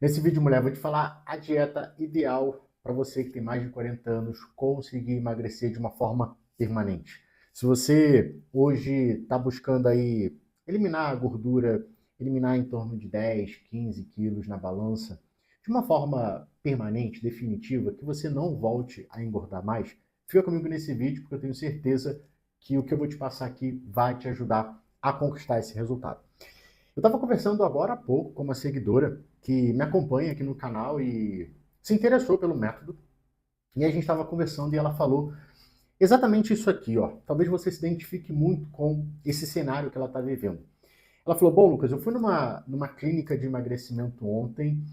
Nesse vídeo, mulher, vou te falar a dieta ideal para você que tem mais de 40 anos conseguir emagrecer de uma forma permanente. Se você hoje está buscando aí eliminar a gordura, eliminar em torno de 10, 15 quilos na balança, de uma forma permanente, definitiva, que você não volte a engordar mais, fica comigo nesse vídeo porque eu tenho certeza que o que eu vou te passar aqui vai te ajudar a conquistar esse resultado. Eu estava conversando agora há pouco com uma seguidora que me acompanha aqui no canal e se interessou pelo método. E a gente estava conversando e ela falou exatamente isso aqui, ó. Talvez você se identifique muito com esse cenário que ela está vivendo. Ela falou: bom, Lucas, eu fui numa clínica de emagrecimento ontem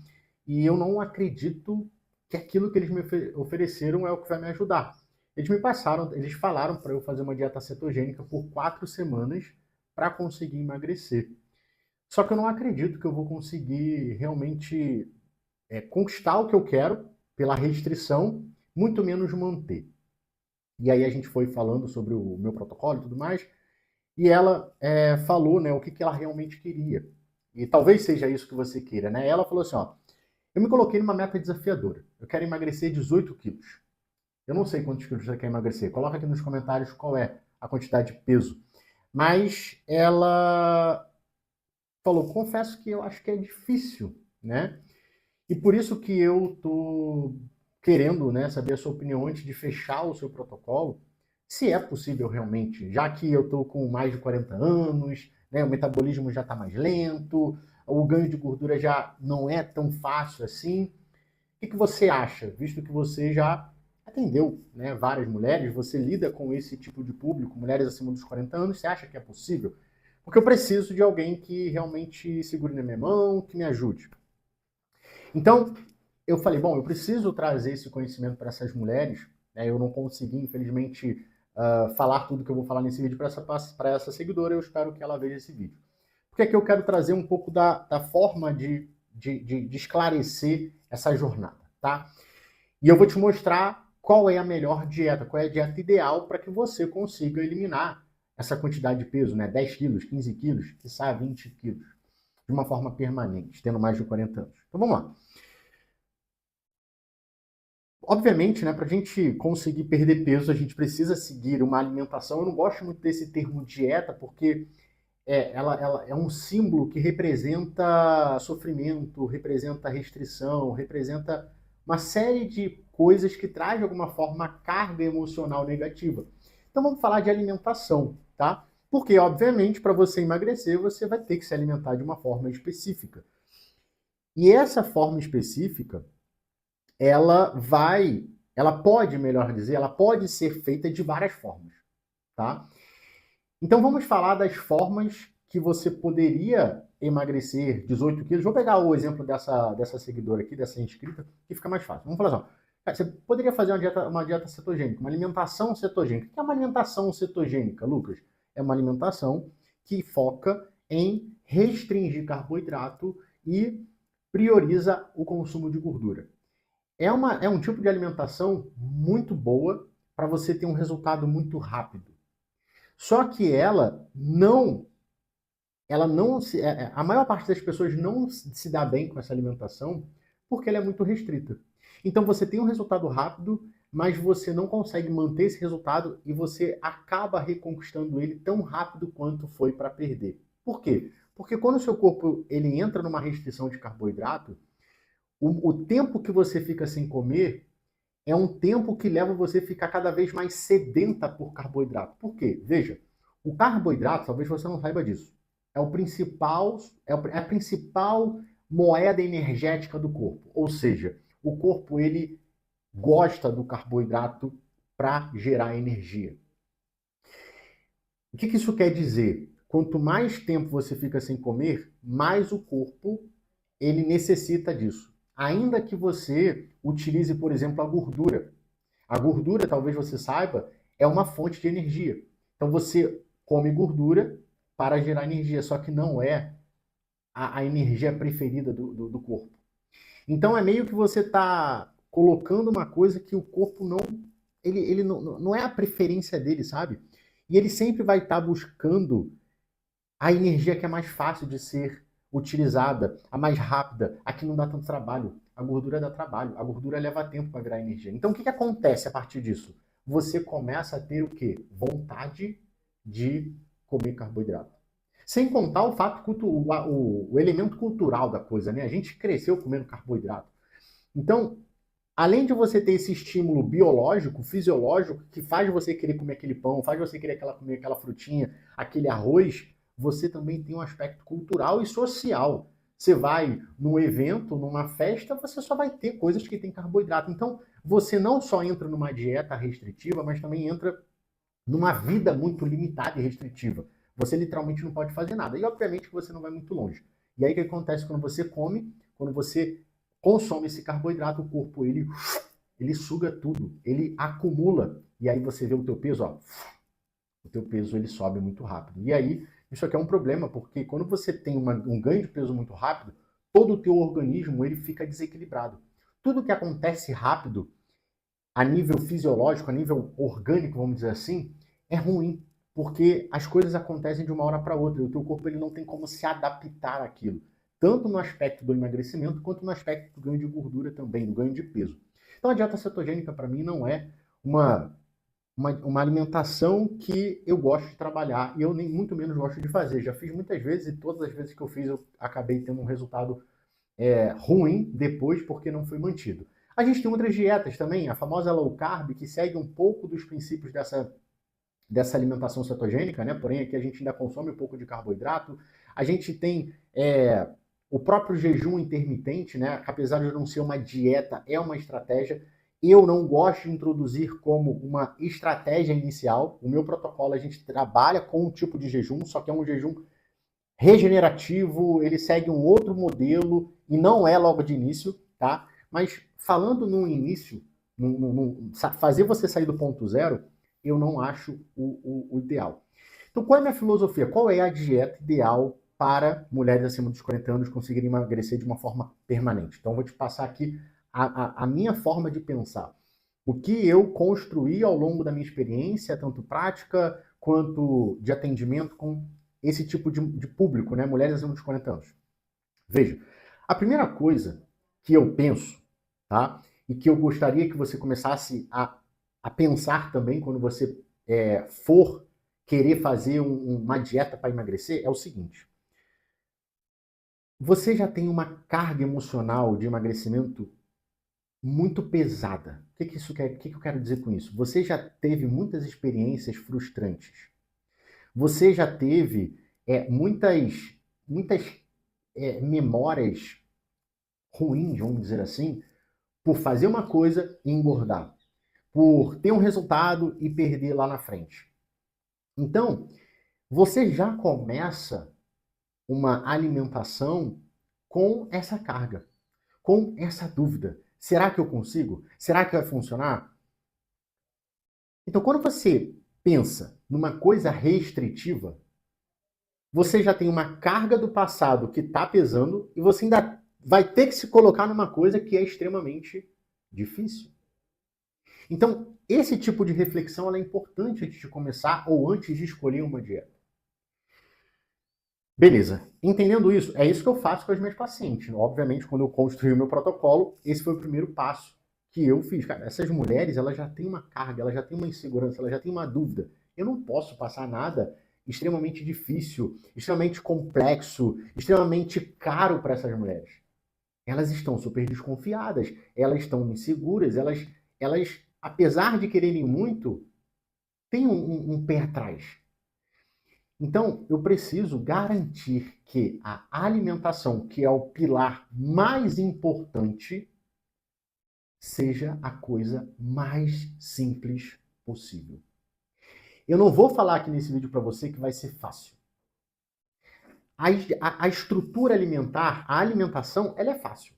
e eu não acredito que aquilo que eles me ofereceram é o que vai me ajudar. Eles falaram para eu fazer uma dieta cetogênica por 4 semanas para conseguir emagrecer. Só que eu não acredito que eu vou conseguir realmente conquistar o que eu quero pela restrição, muito menos manter. E aí a gente foi falando sobre o meu protocolo e tudo mais, e ela falou, né, o que ela realmente queria. E talvez seja isso que você queira, né? Ela falou assim, ó, eu me coloquei numa meta desafiadora. Eu quero emagrecer 18 quilos. Eu não sei quantos quilos você quer emagrecer. Coloca aqui nos comentários qual é a quantidade de peso. Mas ela falou, confesso que eu acho que é difícil, né? E por isso que eu tô querendo, né, saber a sua opinião antes de fechar o seu protocolo, se é possível realmente, já que eu tô com mais de 40 anos, né, o metabolismo já está mais lento, o ganho de gordura já não é tão fácil assim. O que você acha, visto que você já atendeu, né, várias mulheres, você lida com esse tipo de público, mulheres acima dos 40 anos, você acha que é possível? Porque eu preciso de alguém que realmente segure na minha mão, que me ajude. Então, eu falei, bom, eu preciso trazer esse conhecimento para essas mulheres, né? Eu não consegui, infelizmente, falar tudo que eu vou falar nesse vídeo para essa seguidora, eu espero que ela veja esse vídeo. Porque aqui eu quero trazer um pouco da forma de esclarecer essa jornada, tá? E eu vou te mostrar qual é a melhor dieta, qual é a dieta ideal para que você consiga eliminar essa quantidade de peso, né? 10 quilos, 15 quilos, quiçá 20 quilos, de uma forma permanente, tendo mais de 40 anos. Então vamos lá. Obviamente, né, para a gente conseguir perder peso, a gente precisa seguir uma alimentação. Eu não gosto muito desse termo dieta, porque ela é um símbolo que representa sofrimento, representa restrição, representa uma série de coisas que traz, de alguma forma, uma carga emocional negativa. Então vamos falar de alimentação, tá? Porque, obviamente, para você emagrecer, você vai ter que se alimentar de uma forma específica. E essa forma específica ela pode, melhor dizer, ela pode ser feita de várias formas, tá? Então vamos falar das formas que você poderia emagrecer 18 quilos. Vou pegar o exemplo dessa seguidora aqui, dessa inscrita, que fica mais fácil. Vamos falar assim, ó, você poderia fazer uma dieta cetogênica, uma alimentação cetogênica. O que é uma alimentação cetogênica, Lucas? É uma alimentação que foca em restringir carboidrato e prioriza o consumo de gordura. É um tipo de alimentação muito boa para você ter um resultado muito rápido. Só que a maior parte das pessoas não se dá bem com essa alimentação porque ela é muito restrita. Então você tem um resultado rápido, mas você não consegue manter esse resultado e você acaba reconquistando ele tão rápido quanto foi para perder. Por quê? Porque quando o seu corpo ele entra numa restrição de carboidrato, o tempo que você fica sem comer é um tempo que leva você a ficar cada vez mais sedenta por carboidrato. Por quê? Veja, o carboidrato, talvez você não saiba disso, é a principal moeda energética do corpo. Ou seja, o corpo ele gosta do carboidrato para gerar energia. O que isso quer dizer? Quanto mais tempo você fica sem comer, mais o corpo ele necessita disso. Ainda que você utilize, por exemplo, a gordura. A gordura, talvez você saiba, é uma fonte de energia. Então você come gordura para gerar energia, só que não é a energia preferida do corpo. Então é meio que você está colocando uma coisa que o corpo não. Ele não é a preferência dele, sabe? E ele sempre vai estar buscando a energia que é mais fácil de ser utilizada, a mais rápida, a que não dá tanto trabalho. A gordura dá trabalho, a gordura leva tempo para virar energia. Então o que acontece a partir disso? Você começa a ter o quê? Vontade de comer carboidrato. Sem contar o fato, o elemento cultural da coisa, né? A gente cresceu comendo carboidrato. Então, além de você ter esse estímulo biológico, fisiológico, que faz você querer comer aquele pão, faz você querer comer aquela frutinha, aquele arroz, você também tem um aspecto cultural e social. Você vai num evento, numa festa, você só vai ter coisas que têm carboidrato. Então, você não só entra numa dieta restritiva, mas também entra numa vida muito limitada e restritiva. Você literalmente não pode fazer nada. E, obviamente, que você não vai muito longe. E aí, o que acontece quando você come? Quando você consome esse carboidrato, o corpo ele suga tudo, ele acumula. E aí você vê o teu peso, ó, o teu peso ele sobe muito rápido. E aí, isso aqui é um problema, porque quando você tem um ganho de peso muito rápido, todo o teu organismo ele fica desequilibrado. Tudo que acontece rápido, a nível fisiológico, a nível orgânico, vamos dizer assim, é ruim, porque as coisas acontecem de uma hora para outra, e o teu corpo ele não tem como se adaptar àquilo, tanto no aspecto do emagrecimento, quanto no aspecto do ganho de gordura também, do ganho de peso. Então a dieta cetogênica, para mim, não é uma alimentação que eu gosto de trabalhar, e eu nem muito menos gosto de fazer. Já fiz muitas vezes, e todas as vezes que eu fiz, eu acabei tendo um resultado ruim depois, porque não foi mantido. A gente tem outras dietas também, a famosa low carb, que segue um pouco dos princípios dessa alimentação cetogênica, né? Porém aqui a gente ainda consome um pouco de carboidrato. A gente tem o próprio jejum intermitente, né? Que apesar de não ser uma dieta, é uma estratégia. Eu não gosto de introduzir como uma estratégia inicial. O meu protocolo, a gente trabalha com um tipo de jejum, só que é um jejum regenerativo, ele segue um outro modelo e não é logo de início, tá? Mas falando no início, fazer você sair do ponto zero, eu não acho o ideal. Então, qual é a minha filosofia? Qual é a dieta ideal para mulheres acima dos 40 anos conseguirem emagrecer de uma forma permanente? Então, eu vou te passar aqui a minha forma de pensar. O que eu construí ao longo da minha experiência, tanto prática quanto de atendimento com esse tipo de público, né? Mulheres acima dos 40 anos. Veja, a primeira coisa que eu penso, tá? E que eu gostaria que você começasse a pensar também quando você for querer fazer uma dieta para emagrecer é o seguinte. Você já tem uma carga emocional de emagrecimento muito pesada. O que isso quer? O que eu quero dizer com isso? Você já teve muitas experiências frustrantes. Você já teve muitas memórias ruins, vamos dizer assim, por fazer uma coisa e engordar, por ter um resultado e perder lá na frente. Então, você já começa uma alimentação com essa carga, com essa dúvida. Será que eu consigo? Será que vai funcionar? Então, quando você pensa numa coisa restritiva, você já tem uma carga do passado que está pesando e você ainda vai ter que se colocar numa coisa que é extremamente difícil. Então, esse tipo de reflexão é importante antes de começar ou antes de escolher uma dieta. Beleza. Entendendo isso, é isso que eu faço com as minhas pacientes. Obviamente, quando eu construí o meu protocolo, esse foi o primeiro passo que eu fiz. Cara, essas mulheres, elas já têm uma carga, elas já têm uma insegurança, elas já têm uma dúvida. Eu não posso passar nada extremamente difícil, extremamente complexo, extremamente caro para essas mulheres. Elas estão super desconfiadas, elas estão inseguras, elas apesar de quererem muito, têm um pé atrás. Então, eu preciso garantir que a alimentação, que é o pilar mais importante, seja a coisa mais simples possível. Eu não vou falar aqui nesse vídeo para você que vai ser fácil. A estrutura alimentar, a alimentação, ela é fácil.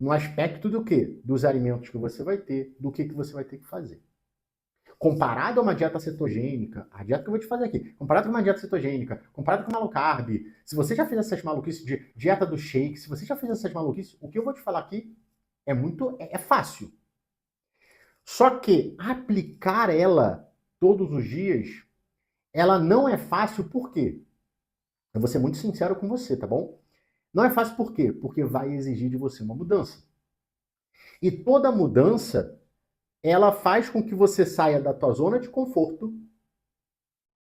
No aspecto do quê? Dos alimentos que você vai ter, do que você vai ter que fazer. Comparado a uma dieta cetogênica, a dieta que eu vou te fazer aqui, comparado com uma dieta cetogênica, comparado com uma low carb, se você já fez essas maluquices de dieta do shake, se você já fez essas maluquices, o que eu vou te falar aqui é fácil. Só que aplicar ela todos os dias, ela não é fácil, por quê? Eu vou ser muito sincero com você, tá bom? Não é fácil por quê? Porque vai exigir de você uma mudança. E toda mudança, ela faz com que você saia da tua zona de conforto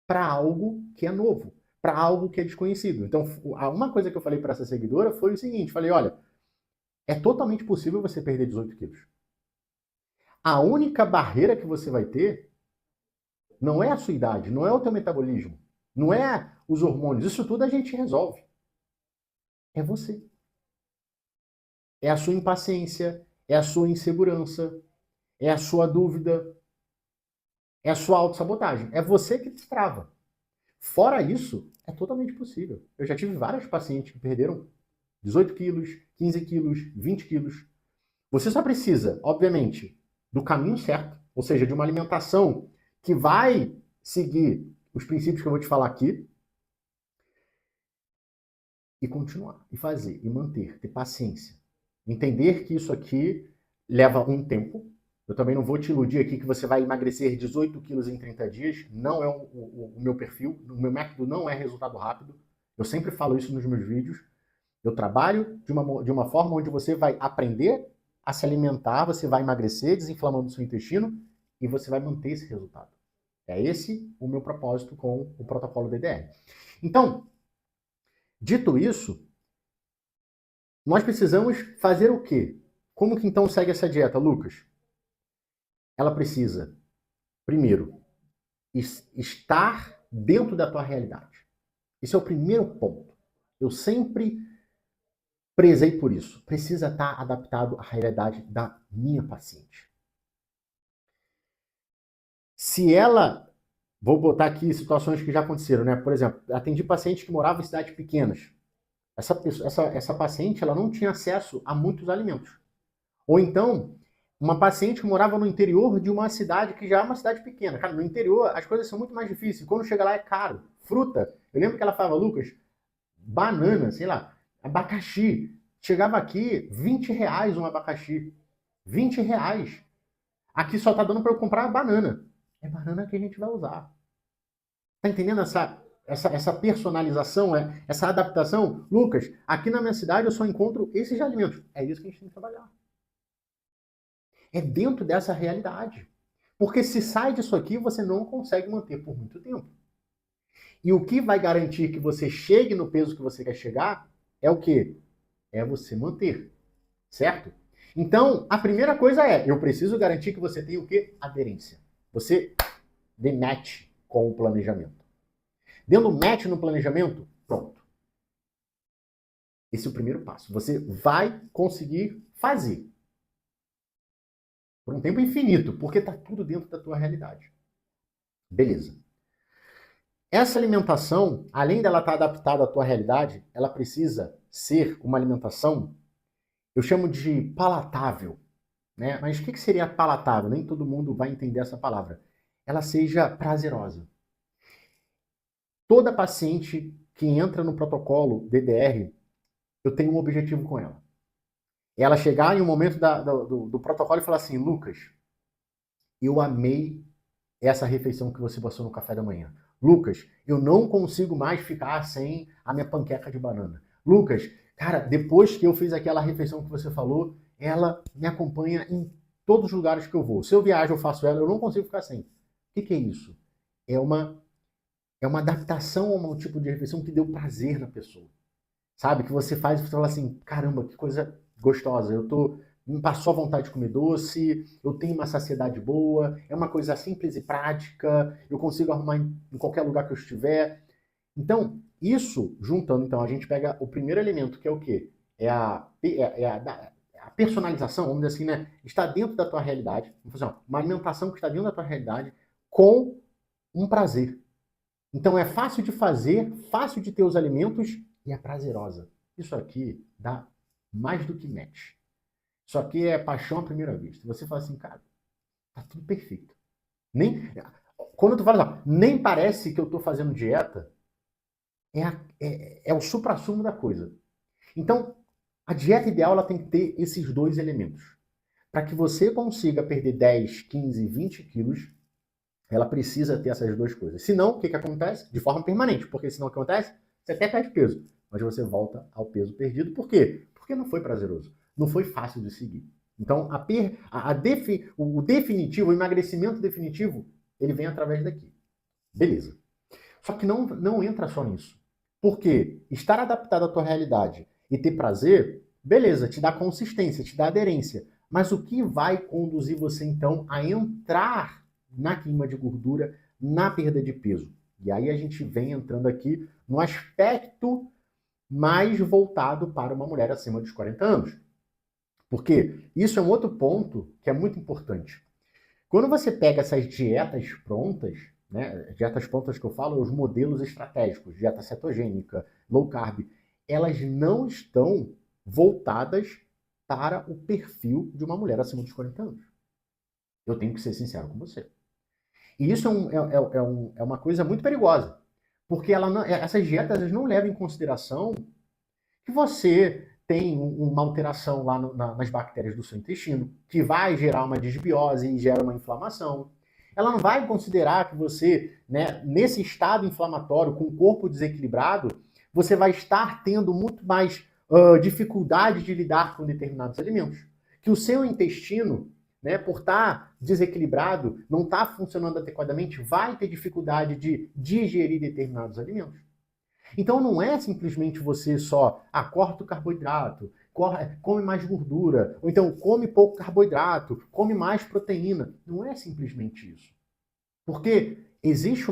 para algo que é novo, para algo que é desconhecido. Então, uma coisa que eu falei para essa seguidora foi o seguinte, falei, olha, é totalmente possível você perder 18 quilos. A única barreira que você vai ter não é a sua idade, não é o teu metabolismo, não é os hormônios, isso tudo a gente resolve. É você. É a sua impaciência, é a sua insegurança, é a sua dúvida, é a sua autossabotagem. É você que destrava. Fora isso, é totalmente possível. Eu já tive vários pacientes que perderam 18 quilos, 15 quilos, 20 quilos. Você só precisa, obviamente, do caminho certo, ou seja, de uma alimentação que vai seguir os princípios que eu vou te falar aqui, e continuar, e fazer, e manter, ter paciência. Entender que isso aqui leva um tempo. Eu também não vou te iludir aqui que você vai emagrecer 18 quilos em 30 dias. Não é o meu perfil. O meu método não é resultado rápido. Eu sempre falo isso nos meus vídeos. Eu trabalho de uma forma onde você vai aprender a se alimentar, você vai emagrecer, desinflamando o seu intestino, e você vai manter esse resultado. É esse o meu propósito com o protocolo DDR. Então, dito isso, nós precisamos fazer o quê? Como que então segue essa dieta, Lucas? Ela precisa, primeiro, estar dentro da tua realidade. Esse é o primeiro ponto. Eu sempre prezei por isso. Precisa estar adaptado à realidade da minha paciente. Se ela, vou botar aqui situações que já aconteceram, né? Por exemplo, atendi pacientes que moravam em cidades pequenas. Essa paciente ela não tinha acesso a muitos alimentos. Ou então, uma paciente que morava no interior de uma cidade que já é uma cidade pequena. Cara, no interior as coisas são muito mais difíceis. Quando chega lá é caro. Fruta. Eu lembro que ela falava, Lucas, banana, sei lá, abacaxi. Chegava aqui, R$ 20 um abacaxi. R$ 20. Aqui só tá dando para eu comprar banana. É banana que a gente vai usar. Tá entendendo essa personalização, essa adaptação? Lucas, aqui na minha cidade eu só encontro esses alimentos. É isso que a gente tem que trabalhar. É dentro dessa realidade. Porque se sai disso aqui, você não consegue manter por muito tempo. E o que vai garantir que você chegue no peso que você quer chegar é o quê? É você manter. Certo? Então, a primeira coisa é, eu preciso garantir que você tenha o quê? Aderência. Você dê match com o planejamento. Dando match no planejamento, pronto. Esse é o primeiro passo. Você vai conseguir fazer. Por um tempo infinito, porque está tudo dentro da tua realidade. Beleza. Essa alimentação, além dela estar adaptada à tua realidade, ela precisa ser uma alimentação, eu chamo de palatável. Né? Mas o que seria palatável? Nem todo mundo vai entender essa palavra. Ela seja prazerosa. Toda paciente que entra no protocolo DDR, eu tenho um objetivo com ela. Ela chegar em um momento do protocolo e falar assim, Lucas, eu amei essa refeição que você passou no café da manhã. Lucas, eu não consigo mais ficar sem a minha panqueca de banana. Lucas, cara, depois que eu fiz aquela refeição que você falou, ela me acompanha em todos os lugares que eu vou. Se eu viajo, eu faço ela, eu não consigo ficar sem. O que é isso? É uma adaptação a um tipo de refeição que deu prazer na pessoa. Sabe? Que você faz e você fala assim, caramba, que coisa gostosa. Me passou a vontade de comer doce, eu tenho uma saciedade boa, é uma coisa simples e prática, eu consigo arrumar em qualquer lugar que eu estiver. Então, isso, juntando, então, a gente pega o primeiro elemento, que é o quê? A personalização, vamos dizer assim, né? Está dentro da tua realidade. Vamos fazer uma alimentação que está dentro da tua realidade com um prazer. Então, é fácil de fazer, fácil de ter os alimentos e é prazerosa. Isso aqui dá mais do que match. Isso aqui é paixão à primeira vista. Você fala assim, cara, tá tudo perfeito. Quando tu fala assim, nem parece que eu tô fazendo dieta, é o suprassumo da coisa. Então, a dieta ideal ela tem que ter esses dois elementos. Para que você consiga perder 10, 15, 20 quilos, ela precisa ter essas duas coisas. Senão, o que acontece? De forma permanente. Porque senão o que acontece? Você até perde peso, mas você volta ao peso perdido. Por quê? Porque não foi prazeroso, não foi fácil de seguir. Então, o definitivo, o emagrecimento definitivo, ele vem através daqui. Beleza. Só que não entra só nisso. Porque estar adaptado à tua realidade e ter prazer, beleza, te dá consistência, te dá aderência. Mas o que vai conduzir você, então, a entrar na queima de gordura, na perda de peso? E aí a gente vem entrando aqui no aspecto mais voltado para uma mulher acima dos 40 anos. Porque isso é um outro ponto que é muito importante. Quando você pega essas dietas prontas, né, dietas prontas que eu falo, os modelos estratégicos, dieta cetogênica, low carb, elas não estão voltadas para o perfil de uma mulher acima dos 40 anos. Eu tenho que ser sincero com você. E isso é uma coisa muito perigosa, porque essas dietas elas não levam em consideração que você tem uma alteração lá nas bactérias do seu intestino, que vai gerar uma disbiose e gera uma inflamação. Ela não vai considerar que você, né, nesse estado inflamatório, com o corpo desequilibrado, você vai estar tendo muito mais dificuldade de lidar com determinados alimentos. Que o seu intestino, né, por estar desequilibrado, não está funcionando adequadamente, vai ter dificuldade de digerir determinados alimentos. Então não é simplesmente você só corta o carboidrato, come mais gordura, ou então come pouco carboidrato, come mais proteína. Não é simplesmente isso. Porque existe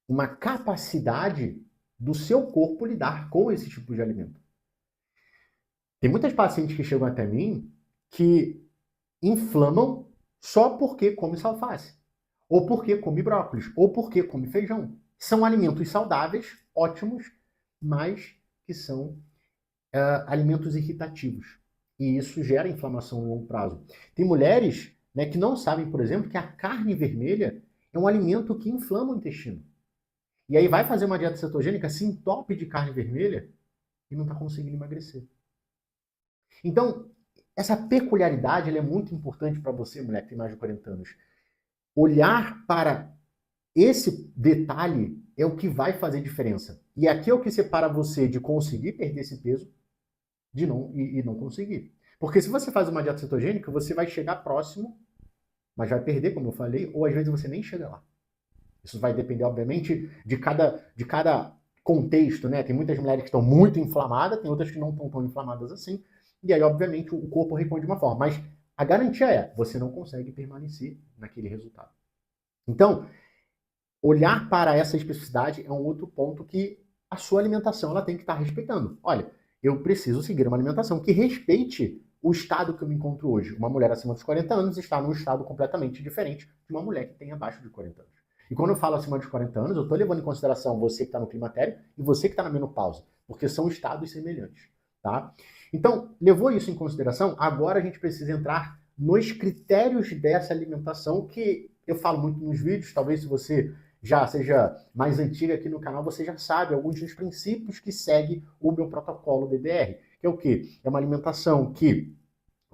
uma capacidade do seu corpo lidar com esse tipo de alimento. Tem muitas pacientes que chegam até mim que inflamam só porque come alface, ou porque come brócolis, ou porque come feijão. São alimentos saudáveis, ótimos, mas que são alimentos irritativos. E isso gera inflamação no longo prazo. Tem mulheres, né, que não sabem, por exemplo, que a carne vermelha é um alimento que inflama o intestino. E aí vai fazer uma dieta cetogênica, se entope de carne vermelha e não está conseguindo emagrecer. Então, essa peculiaridade ela é muito importante para você, mulher que tem mais de 40 anos. Olhar para esse detalhe é o que vai fazer diferença. E aqui é o que separa você de conseguir perder esse peso e não conseguir. Porque se você faz uma dieta cetogênica, você vai chegar próximo, mas vai perder, como eu falei, ou às vezes você nem chega lá. Isso vai depender, obviamente, de cada contexto, né? Tem muitas mulheres que estão muito inflamadas, tem outras que não estão tão inflamadas assim. E aí, obviamente, o corpo responde de uma forma. Mas a garantia é, você não consegue permanecer naquele resultado. Então, olhar para essa especificidade é um outro ponto que a sua alimentação ela tem que estar respeitando. Olha, eu preciso seguir uma alimentação que respeite o estado que eu me encontro hoje. Uma mulher acima dos 40 anos está num estado completamente diferente de uma mulher que tem abaixo de 40 anos. E quando eu falo acima dos 40 anos, eu estou levando em consideração você que está no climatério e você que está na menopausa, porque são estados semelhantes. Tá? Então, levou isso em consideração, agora a gente precisa entrar nos critérios dessa alimentação que eu falo muito nos vídeos, talvez se você já seja mais antiga aqui no canal, você já sabe alguns dos princípios que segue o meu protocolo DDR, que é o quê? É uma alimentação que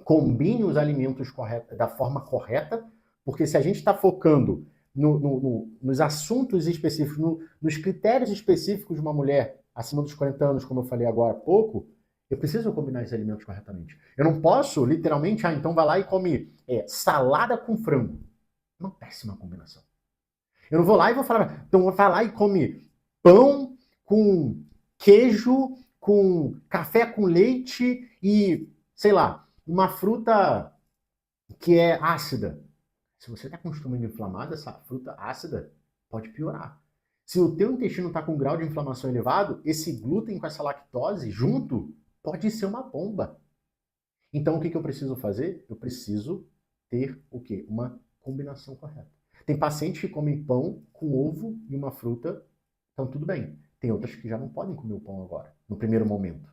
combine os alimentos da forma correta, porque se a gente está focando nos assuntos específicos, nos critérios específicos de uma mulher acima dos 40 anos, como eu falei agora há pouco, eu preciso combinar esses alimentos corretamente. Eu não posso, literalmente, então vai lá e come salada com frango. Uma péssima combinação. Eu não vou lá e vou falar, então vai lá e come pão com queijo, com café com leite e, sei lá, uma fruta que é ácida. Se você está com o estômago inflamado, essa fruta ácida pode piorar. Se o teu intestino está com um grau de inflamação elevado, esse glúten com essa lactose junto pode ser uma bomba. Então, o que eu preciso fazer? Eu preciso ter o quê? Uma combinação correta. Tem pacientes que comem pão com ovo e uma fruta, então tudo bem. Tem outras que já não podem comer o pão agora, no primeiro momento.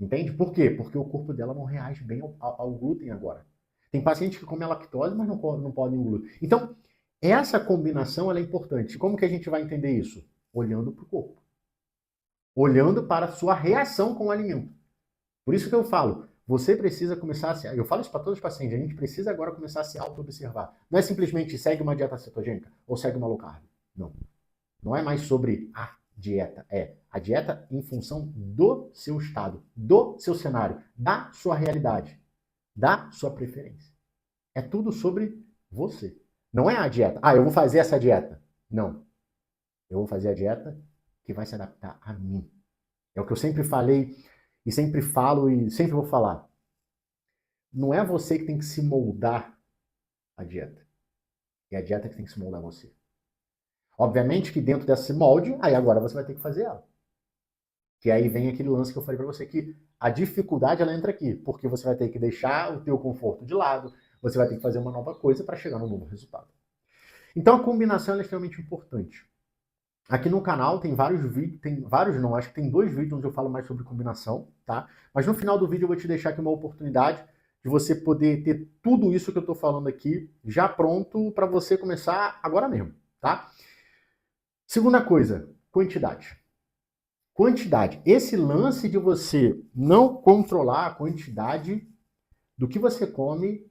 Entende? Por quê? Porque o corpo dela não reage bem ao glúten agora. Tem pacientes que comem a lactose, mas não podem o glúten. Então, essa combinação ela é importante. Como que a gente vai entender isso? Olhando para o corpo. Olhando para a sua reação com o alimento. Por isso que eu falo, você precisa começar a se... Eu falo isso para todos os pacientes, a gente precisa agora começar a se auto-observar. Não é simplesmente segue uma dieta cetogênica ou segue uma low carb. Não. Não é mais sobre a dieta, é a dieta em função do seu estado, do seu cenário, da sua realidade, da sua preferência. É tudo sobre você. Não é a dieta. Ah, eu vou fazer essa dieta. Não. Eu vou fazer a dieta que vai se adaptar a mim. É o que eu sempre falei e sempre falo e sempre vou falar. Não é você que tem que se moldar a dieta. É a dieta que tem que se moldar a você. Obviamente que dentro desse molde, aí agora você vai ter que fazer ela. Que aí vem aquele lance que eu falei para você, que a dificuldade ela entra aqui, porque você vai ter que deixar o teu conforto de lado, você vai ter que fazer uma nova coisa para chegar no novo resultado. Então a combinação é extremamente importante. Aqui no canal tem vários vídeos, acho que tem 2 vídeos onde eu falo mais sobre combinação, tá? Mas no final do vídeo eu vou te deixar aqui uma oportunidade de você poder ter tudo isso que eu estou falando aqui já pronto para você começar agora mesmo, tá? Segunda coisa, quantidade. Quantidade. Esse lance de você não controlar a quantidade do que você come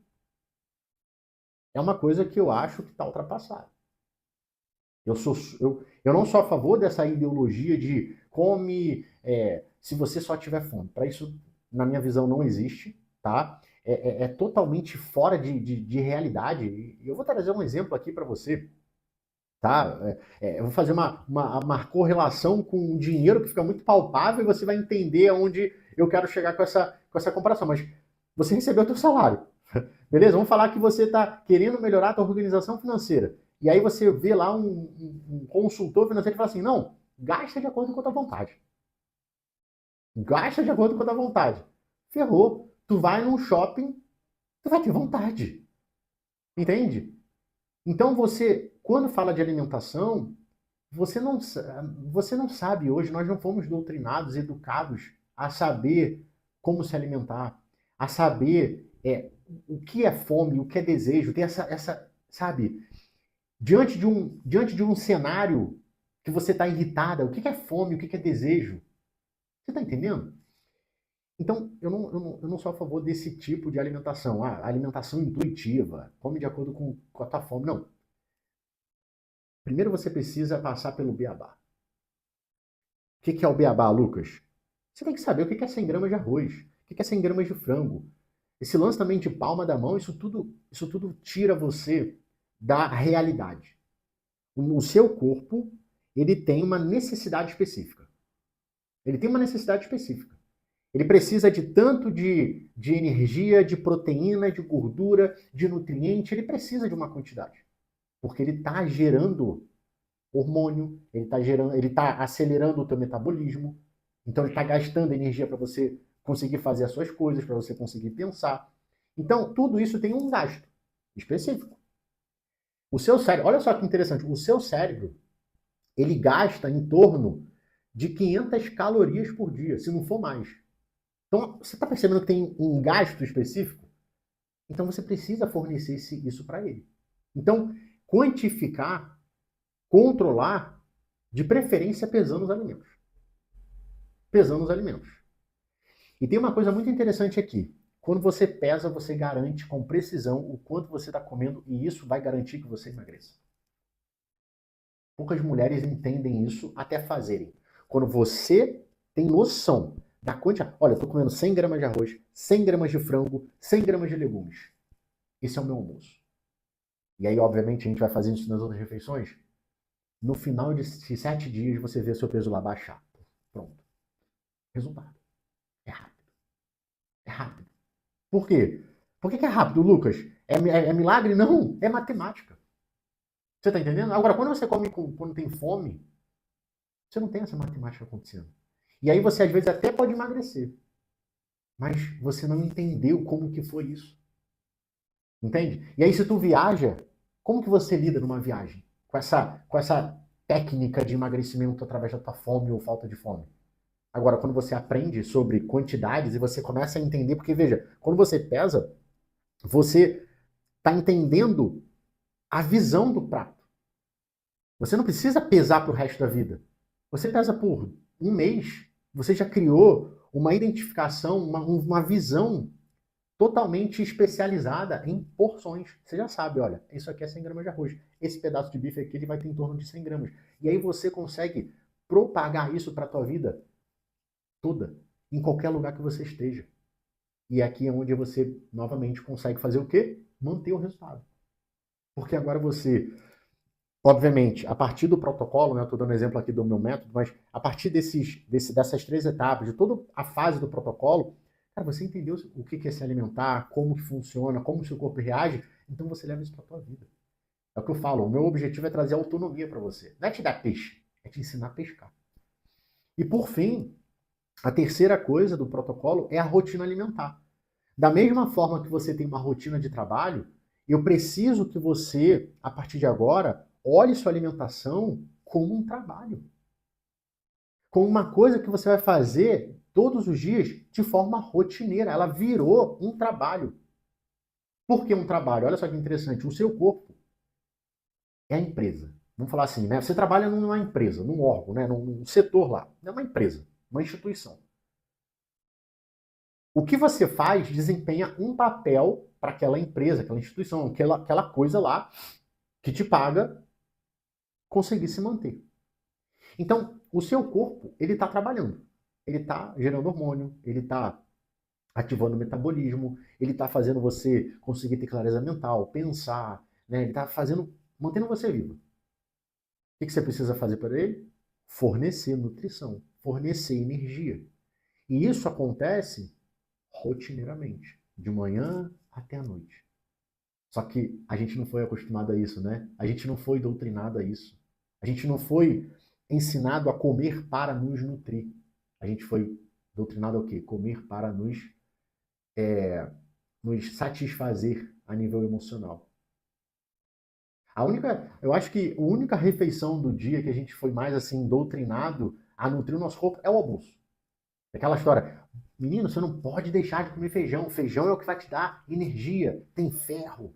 é uma coisa que eu acho que está ultrapassada. Eu não sou a favor dessa ideologia de come se você só tiver fome. Para isso, na minha visão, não existe, tá? É totalmente fora de realidade. E eu vou trazer um exemplo aqui para você, tá? Eu vou fazer uma correlação com o dinheiro que fica muito palpável e você vai entender aonde eu quero chegar com essa comparação. Mas você recebeu o seu salário, beleza? Vamos falar que você está querendo melhorar a sua organização financeira. E aí você vê lá um consultor financeiro e fala assim, não, gasta de acordo com a tua vontade. Gasta de acordo com a tua vontade. Ferrou. Tu vai num shopping, tu vai ter vontade. Entende? Então você, quando fala de alimentação, você não sabe hoje, nós não fomos doutrinados, educados a saber como se alimentar, a saber o que é fome, o que é desejo, ter sabe, diante de um cenário que você está irritada, o que é fome, o que é desejo? Você está entendendo? Então, eu não sou a favor desse tipo de alimentação. Alimentação intuitiva, come de acordo com a tua fome. Não. Primeiro você precisa passar pelo beabá. O que é o beabá, Lucas? Você tem que saber o que é 100 gramas de arroz, o que é 100 gramas de frango. Esse lance também de palma da mão, isso tudo tira você da realidade. O seu corpo, ele tem uma necessidade específica. Ele tem uma necessidade específica. Ele precisa de tanto de energia, de proteína, de gordura, de nutriente, ele precisa de uma quantidade. Porque ele está gerando hormônio, ele está acelerando o teu metabolismo, então ele está gastando energia para você conseguir fazer as suas coisas, para você conseguir pensar. Então, tudo isso tem um gasto específico. O seu cérebro, olha só que interessante, o seu cérebro, ele gasta em torno de 500 calorias por dia, se não for mais. Então, você está percebendo que tem um gasto específico? Então, você precisa fornecer isso para ele. Então, quantificar, controlar, de preferência pesando os alimentos. Pesando os alimentos. E tem uma coisa muito interessante aqui. Quando você pesa, você garante com precisão o quanto você está comendo e isso vai garantir que você emagreça. Poucas mulheres entendem isso até fazerem. Quando você tem noção da quantidade... Olha, eu estou comendo 100 gramas de arroz, 100 gramas de frango, 100 gramas de legumes. Esse é o meu almoço. E aí, obviamente, a gente vai fazendo isso nas outras refeições. No final de 7 dias, você vê seu peso lá baixar. Pronto. Resultado. É rápido. É rápido. Por quê? Por que é rápido, Lucas? É milagre? Não, é matemática. Você está entendendo? Agora, quando você come quando tem fome, você não tem essa matemática acontecendo. E aí você, às vezes, até pode emagrecer. Mas você não entendeu como que foi isso. Entende? E aí, se tu viaja, como que você lida numa viagem? Com essa técnica de emagrecimento através da tua fome ou falta de fome? Agora, quando você aprende sobre quantidades e você começa a entender, porque veja, quando você pesa, você está entendendo a visão do prato. Você não precisa pesar para o resto da vida. Você pesa por um mês, você já criou uma identificação, uma visão totalmente especializada em porções. Você já sabe, olha, isso aqui é 100 gramas de arroz. Esse pedaço de bife aqui ele vai ter em torno de 100 gramas. E aí você consegue propagar isso para a tua vida toda, em qualquer lugar que você esteja. E aqui é onde você, novamente, consegue fazer o quê? Manter o resultado. Porque agora você, obviamente, a partir do protocolo, né, eu estou dando exemplo aqui do meu método, mas a partir dessas 3 etapas, de toda a fase do protocolo, cara, você entendeu o que é se alimentar, como que funciona, como o seu corpo reage, então você leva isso para a tua vida. É o que eu falo, o meu objetivo é trazer autonomia para você. Não é te dar peixe, é te ensinar a pescar. E por fim, a terceira coisa do protocolo é a rotina alimentar. Da mesma forma que você tem uma rotina de trabalho, eu preciso que você, a partir de agora, olhe sua alimentação como um trabalho. Como uma coisa que você vai fazer todos os dias de forma rotineira. Ela virou um trabalho. Por que um trabalho? Olha só que interessante. O seu corpo é a empresa. Vamos falar assim, né? Você trabalha numa empresa, num órgão, né? Num setor lá. É uma empresa, uma instituição. O que você faz desempenha um papel para aquela empresa, aquela instituição, aquela coisa lá que te paga conseguir se manter. Então, o seu corpo, ele está trabalhando. Ele está gerando hormônio, ele está ativando o metabolismo, ele está fazendo você conseguir ter clareza mental, pensar, né? Ele está mantendo você vivo. O que você precisa fazer para ele? Fornecer nutrição, fornecer energia. E isso acontece rotineiramente, de manhã até a noite. Só que a gente não foi acostumado a isso, né? A gente não foi doutrinado a isso. A gente não foi ensinado a comer para nos nutrir. A gente foi doutrinado ao quê? Comer para nos satisfazer a nível emocional. Eu acho que a única refeição do dia que a gente foi mais assim doutrinado a nutrir o nosso corpo é o almoço. Aquela história, menino, você não pode deixar de comer feijão. Feijão é o que vai te dar energia, tem ferro.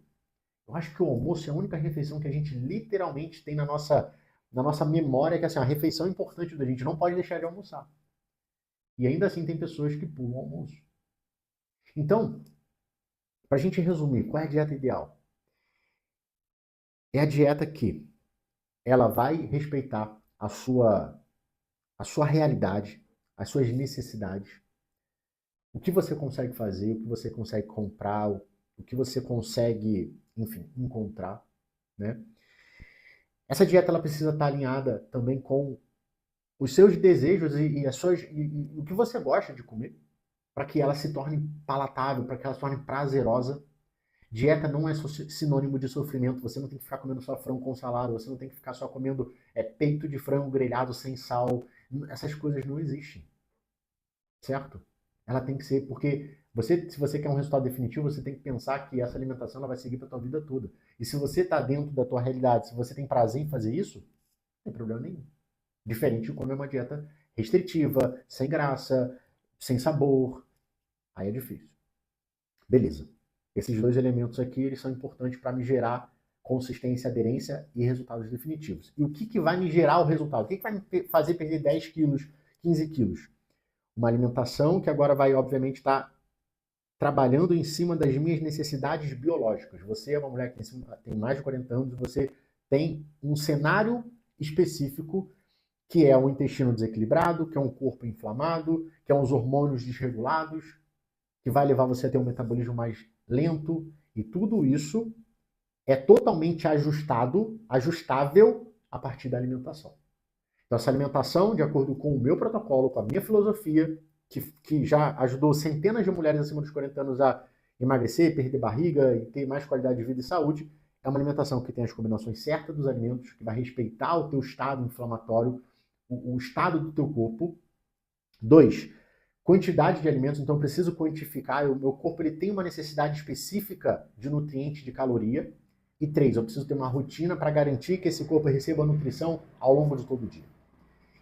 Eu acho que o almoço é a única refeição que a gente literalmente tem na nossa memória, que é assim, a refeição importante da gente não pode deixar de almoçar. E ainda assim tem pessoas que pulam o almoço. Então, para a gente resumir, qual é a dieta ideal? É a dieta que ela vai respeitar a sua realidade, as suas necessidades, o que você consegue fazer, o que você consegue comprar, o que você consegue, enfim, encontrar, né? Essa dieta ela precisa estar alinhada também com os seus desejos e o que você gosta de comer, para que ela se torne palatável, para que ela se torne prazerosa. Dieta não é sinônimo de sofrimento. Você não tem que ficar comendo só frango com salada, você não tem que ficar só comendo peito de frango grelhado sem sal. Essas coisas não existem, certo? Ela tem que ser, porque se você quer um resultado definitivo, você tem que pensar que essa alimentação ela vai seguir para a tua vida toda. E se você está dentro da tua realidade, se você tem prazer em fazer isso, não tem problema nenhum. Diferente de comer uma dieta restritiva, sem graça, sem sabor. Aí é difícil. Beleza. Esses 2 elementos aqui, eles são importantes para me gerar consistência, aderência e resultados definitivos. E o que vai me gerar o resultado? O que vai me fazer perder 10 quilos, 15 quilos? Uma alimentação que agora vai, obviamente, estar trabalhando em cima das minhas necessidades biológicas. Você é uma mulher que tem mais de 40 anos e você tem um cenário específico que é um intestino desequilibrado, que é um corpo inflamado, que é uns hormônios desregulados, que vai levar você a ter um metabolismo mais lento, e tudo isso é totalmente ajustável a partir da alimentação. Então, essa alimentação, de acordo com o meu protocolo, com a minha filosofia, que já ajudou centenas de mulheres acima dos 40 anos a emagrecer, perder barriga e ter mais qualidade de vida e saúde, é uma alimentação que tem as combinações certas dos alimentos, que vai respeitar o teu estado inflamatório, o estado do teu corpo. 2, quantidade de alimentos, então eu preciso quantificar, o meu corpo ele tem uma necessidade específica de nutriente, de caloria. E 3, eu preciso ter uma rotina para garantir que esse corpo receba a nutrição ao longo de todo o dia.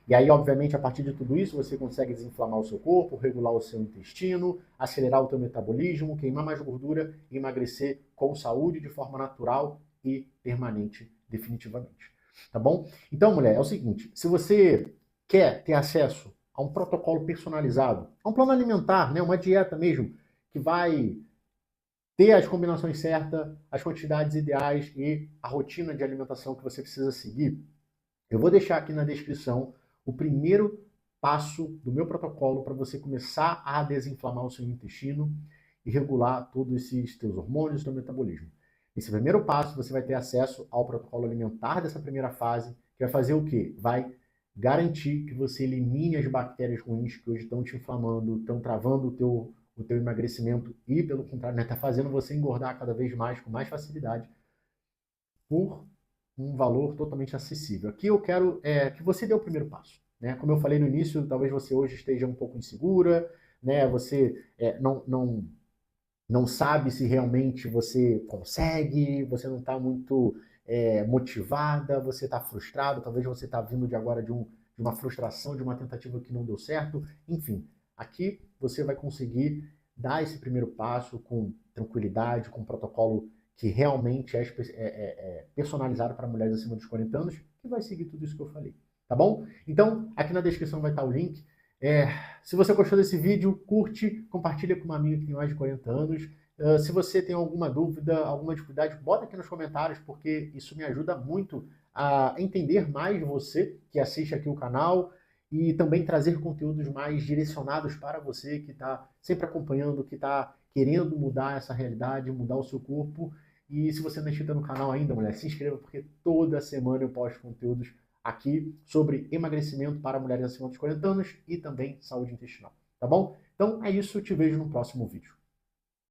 E aí, obviamente, a partir de tudo isso, você consegue desinflamar o seu corpo, regular o seu intestino, acelerar o teu metabolismo, queimar mais gordura e emagrecer com saúde, de forma natural e permanente, definitivamente. Tá bom? Então, mulher, é o seguinte, se você quer ter acesso a um protocolo personalizado, a um plano alimentar, né, uma dieta mesmo, que vai ter as combinações certas, as quantidades ideais e a rotina de alimentação que você precisa seguir, eu vou deixar aqui na descrição o primeiro passo do meu protocolo para você começar a desinflamar o seu intestino e regular todos esses teus hormônios, teu metabolismo. Nesse primeiro passo, você vai ter acesso ao protocolo alimentar dessa primeira fase, que vai fazer o quê? Vai garantir que você elimine as bactérias ruins que hoje estão te inflamando, estão travando o teu emagrecimento e, pelo contrário, está fazendo você engordar cada vez mais, com mais facilidade, por um valor totalmente acessível. Aqui eu quero que você dê o primeiro passo. Né? Como eu falei no início, talvez você hoje esteja um pouco insegura, né? Você não sabe se realmente você consegue, você não está muito motivada, você está frustrado, talvez você está vindo de agora de uma frustração, de uma tentativa que não deu certo. Enfim, aqui você vai conseguir dar esse primeiro passo com tranquilidade, com um protocolo que realmente é personalizado para mulheres acima dos 40 anos, que vai seguir tudo isso que eu falei. Tá bom? Então, aqui na descrição vai estar o link. Se você gostou desse vídeo, curte, compartilha com uma amiga que tem mais de 40 anos. Se você tem alguma dúvida, alguma dificuldade, bota aqui nos comentários, porque isso me ajuda muito a entender mais você que assiste aqui o canal e também trazer conteúdos mais direcionados para você que está sempre acompanhando, que está querendo mudar essa realidade, mudar o seu corpo. E se você não é inscrito no canal ainda, mulher, se inscreva, porque toda semana eu posto conteúdos aqui sobre emagrecimento para mulheres acima dos 40 anos e também saúde intestinal, tá bom? Então é isso, eu te vejo no próximo vídeo.